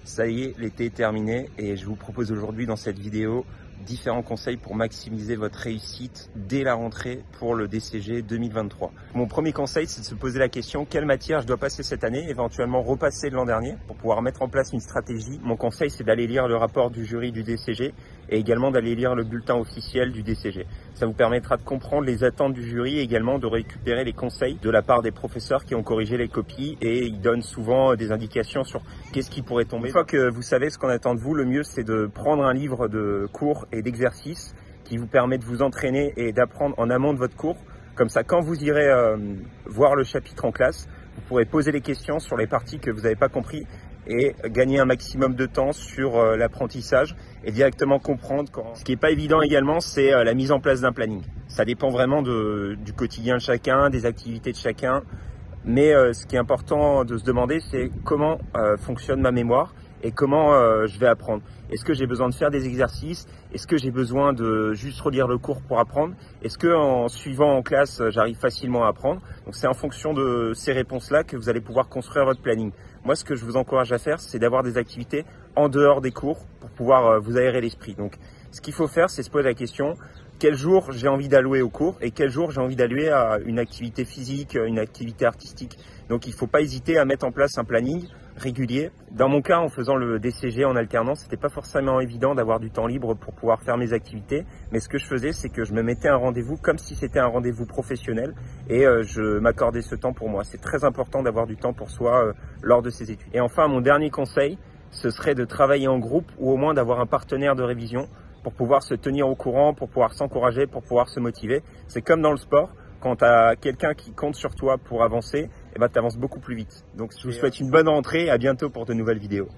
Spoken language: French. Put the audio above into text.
Ça y est, l'été est terminé et je vous propose aujourd'hui dans cette vidéo différents conseils pour maximiser votre réussite dès la rentrée pour le DCG 2023. Mon premier conseil, c'est de se poser la question quelle matière je dois passer cette année, éventuellement repasser de l'an dernier pour pouvoir mettre en place une stratégie. Mon conseil, c'est d'aller lire le rapport du jury du DCG et également d'aller lire le bulletin officiel du DCG. Ça vous permettra de comprendre les attentes du jury et également de récupérer les conseils de la part des professeurs qui ont corrigé les copies et ils donnent souvent des indications sur qu'est-ce qui pourrait tomber. Une fois que vous savez ce qu'on attend de vous, le mieux c'est de prendre un livre de cours et d'exercices qui vous permet de vous entraîner et d'apprendre en amont de votre cours. Comme ça, quand vous irez voir le chapitre en classe, vous pourrez poser les questions sur les parties que vous n'avez pas compris et gagner un maximum de temps sur l'apprentissage et directement comprendre. Ce qui n'est pas évident également, c'est la mise en place d'un planning. Ça dépend vraiment du quotidien de chacun, des activités de chacun. Mais ce qui est important de se demander, c'est comment fonctionne ma mémoire et comment je vais apprendre. Est-ce que j'ai besoin de faire des exercices? Est-ce que j'ai besoin de juste relire le cours pour apprendre? Est-ce que en suivant en classe, j'arrive facilement à apprendre? Donc c'est en fonction de ces réponses-là que vous allez pouvoir construire votre planning. Moi, ce que je vous encourage à faire, c'est d'avoir des activités en dehors des cours pour pouvoir vous aérer l'esprit. Donc ce qu'il faut faire, c'est se poser la question quel jour j'ai envie d'allouer au cours et quel jour j'ai envie d'allouer à une activité physique, une activité artistique. Donc il ne faut pas hésiter à mettre en place un planning régulier. Dans mon cas, en faisant le DCG en alternance, c'était pas forcément évident d'avoir du temps libre pour pouvoir faire mes activités. Mais ce que je faisais, c'est que je me mettais un rendez-vous comme si c'était un rendez-vous professionnel et je m'accordais ce temps pour moi. C'est très important d'avoir du temps pour soi lors de ces études. Et enfin, mon dernier conseil, ce serait de travailler en groupe ou au moins d'avoir un partenaire de révision pour pouvoir se tenir au courant, pour pouvoir s'encourager, pour pouvoir se motiver. C'est comme dans le sport, quand tu as quelqu'un qui compte sur toi pour avancer, tu avances beaucoup plus vite. Donc je vous souhaite une bonne rentrée et à bientôt pour de nouvelles vidéos.